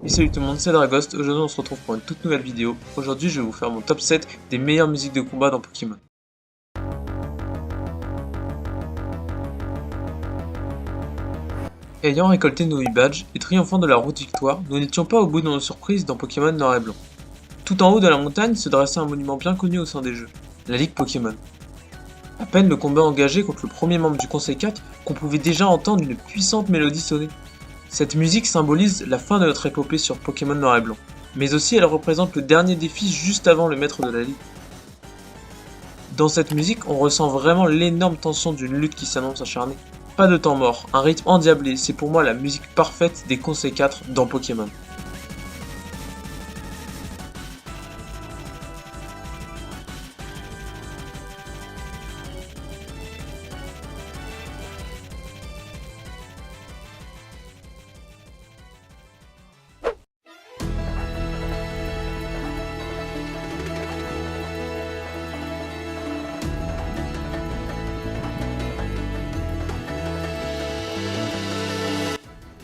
Et salut tout le monde, c'est Dragost. Aujourd'hui on se retrouve pour une toute nouvelle vidéo. Aujourd'hui je vais vous faire mon top 7 des meilleures musiques de combat dans Pokémon. Ayant récolté nos 8 badges et triomphant de la route victoire, nous n'étions pas au bout de nos surprises dans Pokémon Noir et Blanc. Tout en haut de la montagne se dressait un monument bien connu au sein des jeux, la Ligue Pokémon. À peine le combat engagé contre le premier membre du Conseil 4 qu'on pouvait déjà entendre une puissante mélodie sonner. Cette musique symbolise la fin de notre épopée sur Pokémon Noir et Blanc, mais aussi elle représente le dernier défi juste avant le maître de la Ligue. Dans cette musique, on ressent vraiment l'énorme tension d'une lutte qui s'annonce acharnée. Pas de temps mort, un rythme endiablé, c'est pour moi la musique parfaite des Conseil 4 dans Pokémon.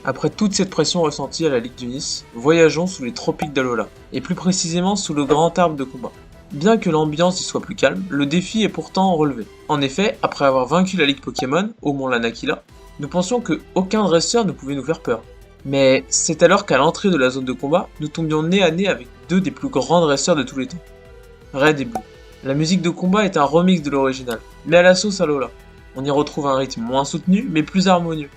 Après toute cette pression ressentie à la Ligue d'Unis, voyageons sous les tropiques d'Alola, et plus précisément sous le grand arbre de combat. Bien que l'ambiance y soit plus calme, le défi est pourtant relevé. En effet, après avoir vaincu la Ligue Pokémon, au mont Lanakila, nous pensions que aucun dresseur ne pouvait nous faire peur. Mais c'est alors qu'à l'entrée de la zone de combat, nous tombions nez à nez avec deux des plus grands dresseurs de tous les temps, Red et Blue. La musique de combat est un remix de l'original, mais à la sauce Alola. On y retrouve un rythme moins soutenu, mais plus harmonieux.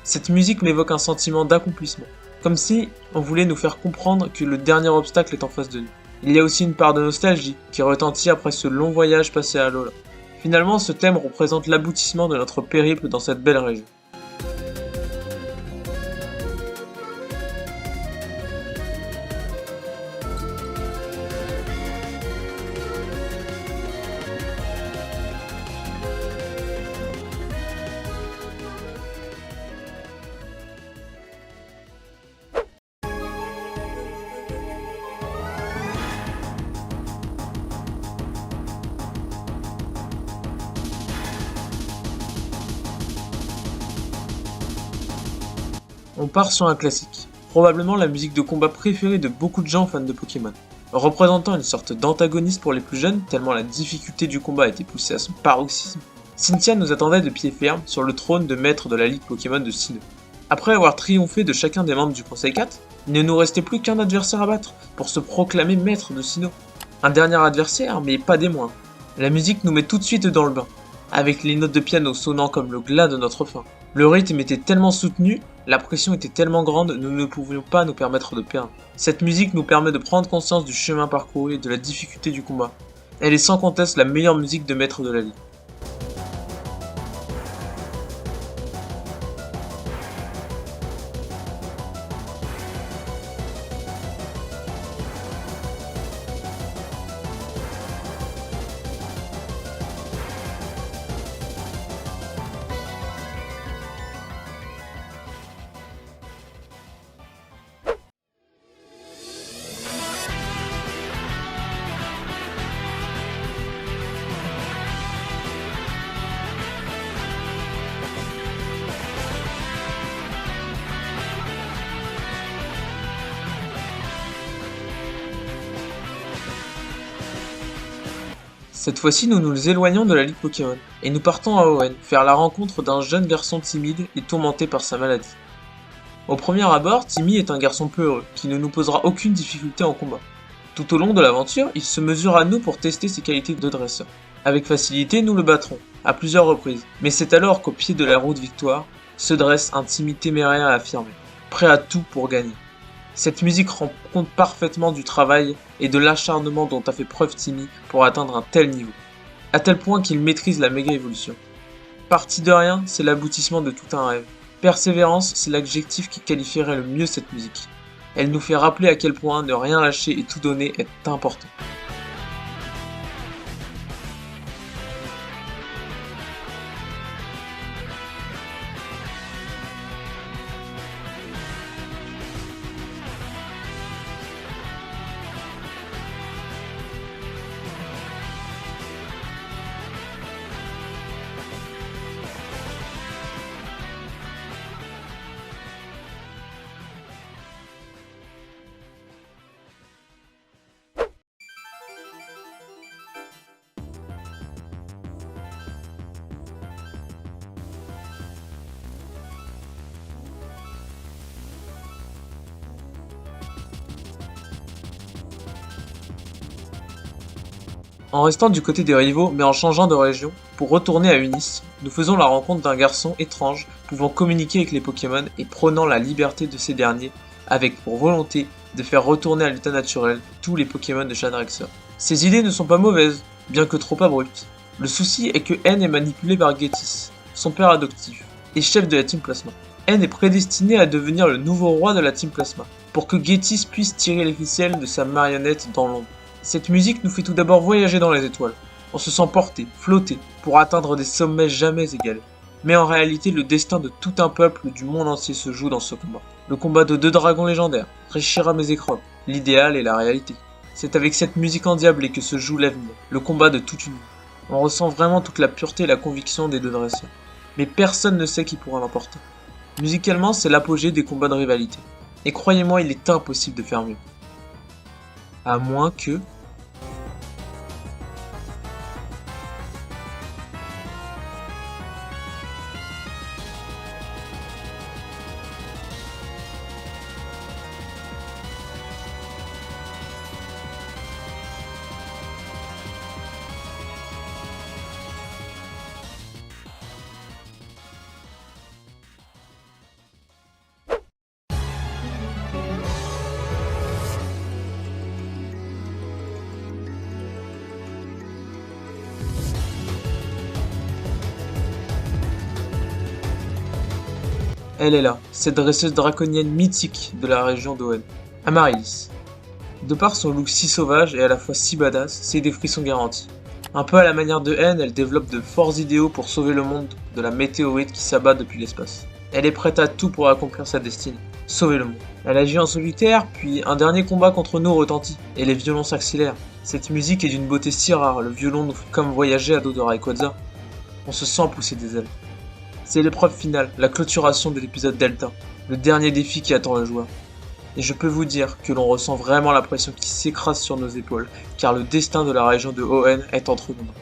Cette musique m'évoque un sentiment d'accomplissement, comme si on voulait nous faire comprendre que le dernier obstacle est en face de nous. Il y a aussi une part de nostalgie qui retentit après ce long voyage passé à Alola. Finalement, ce thème représente l'aboutissement de notre périple dans cette belle région. On part sur un classique, probablement la musique de combat préférée de beaucoup de gens fans de Pokémon. Représentant une sorte d'antagoniste pour les plus jeunes, tellement la difficulté du combat a été poussée à son paroxysme, Cynthia nous attendait de pied ferme sur le trône de maître de la Ligue Pokémon de Sinnoh. Après avoir triomphé de chacun des membres du Conseil 4, il ne nous restait plus qu'un adversaire à battre pour se proclamer maître de Sinnoh. Un dernier adversaire, mais pas des moindres. La musique nous met tout de suite dans le bain, avec les notes de piano sonnant comme le glas de notre faim. Le rythme était tellement soutenu, la pression était tellement grande, nous ne pouvions pas nous permettre de perdre. Cette musique nous permet de prendre conscience du chemin parcouru et de la difficulté du combat. Elle est sans conteste la meilleure musique de maître de la Ligue. Cette fois-ci, nous nous éloignons de la Ligue Pokémon, et nous partons à Hoenn, faire la rencontre d'un jeune garçon timide et tourmenté par sa maladie. Au premier abord, Timmy est un garçon peu heureux, qui ne nous posera aucune difficulté en combat. Tout au long de l'aventure, il se mesure à nous pour tester ses qualités de dresseur. Avec facilité, nous le battrons, à plusieurs reprises, mais c'est alors qu'au pied de la route victoire, se dresse un Timmy téméraire et affirmé, prêt à tout pour gagner. Cette musique rend compte parfaitement du travail et de l'acharnement dont a fait preuve Timmy pour atteindre un tel niveau, à tel point qu'il maîtrise la méga évolution. Parti de rien, c'est l'aboutissement de tout un rêve. Persévérance, c'est l'adjectif qui qualifierait le mieux cette musique. Elle nous fait rappeler à quel point ne rien lâcher et tout donner est important. En restant du côté des rivaux, mais en changeant de région, pour retourner à Unis, nous faisons la rencontre d'un garçon étrange pouvant communiquer avec les Pokémon et prônant la liberté de ces derniers, avec pour volonté de faire retourner à l'état naturel tous les Pokémon de Shanrexer. Ces idées ne sont pas mauvaises, bien que trop abruptes. Le souci est que N est manipulé par Getis, son père adoptif, et chef de la Team Plasma. N est prédestiné à devenir le nouveau roi de la Team Plasma, pour que Getis puisse tirer les ficelles de sa marionnette dans l'ombre. Cette musique nous fait tout d'abord voyager dans les étoiles. On se sent porté, flotté, pour atteindre des sommets jamais égalés. Mais en réalité, le destin de tout un peuple du monde entier se joue dans ce combat. Le combat de 2 dragons légendaires, Reshiram et Zekrom, l'idéal et la réalité. C'est avec cette musique endiablée que se joue l'avenir, le combat de toute une vie. On ressent vraiment toute la pureté et la conviction des 2 dresseurs. Mais personne ne sait qui pourra l'emporter. Musicalement, c'est l'apogée des combats de rivalité. Et croyez-moi, il est impossible de faire mieux. À moins que... Elle est là, cette dresseuse draconienne mythique de la région d'Hoenn, Amaryllis. De par son look si sauvage et à la fois si badass, c'est des frissons garantis. Un peu à la manière de N, elle développe de forts idéaux pour sauver le monde de la météorite qui s'abat depuis l'espace. Elle est prête à tout pour accomplir sa destinée, sauver le monde. Elle agit en solitaire, puis un dernier combat contre nous retentit, et les violons s'accélèrent. Cette musique est d'une beauté si rare, le violon nous fait comme voyager à dos de Rayquaza. On se sent pousser des ailes. C'est l'épreuve finale, la clôturation de l'épisode Delta, le dernier défi qui attend le joueur. Et je peux vous dire que l'on ressent vraiment la pression qui s'écrase sur nos épaules, car le destin de la région de Hoenn est entre nos mains.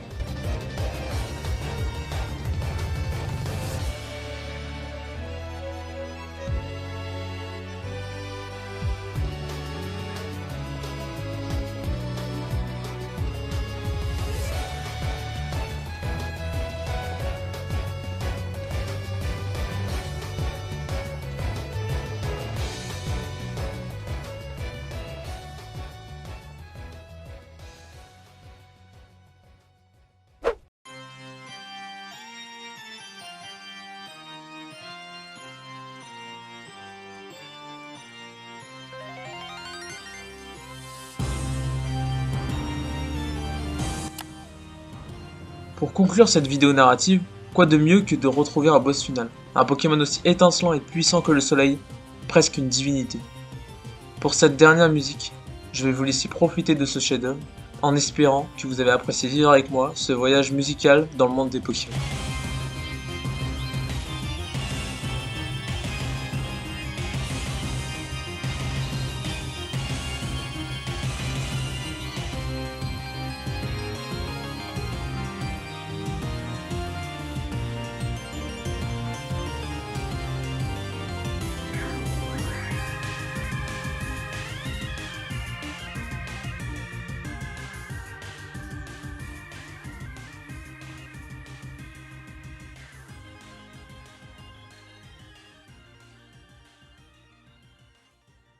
Pour conclure cette vidéo narrative, quoi de mieux que de retrouver un boss final, un Pokémon aussi étincelant et puissant que le soleil, presque une divinité. Pour cette dernière musique, je vais vous laisser profiter de ce chef-d'œuvre, en espérant que vous avez apprécié vivre avec moi ce voyage musical dans le monde des Pokémon.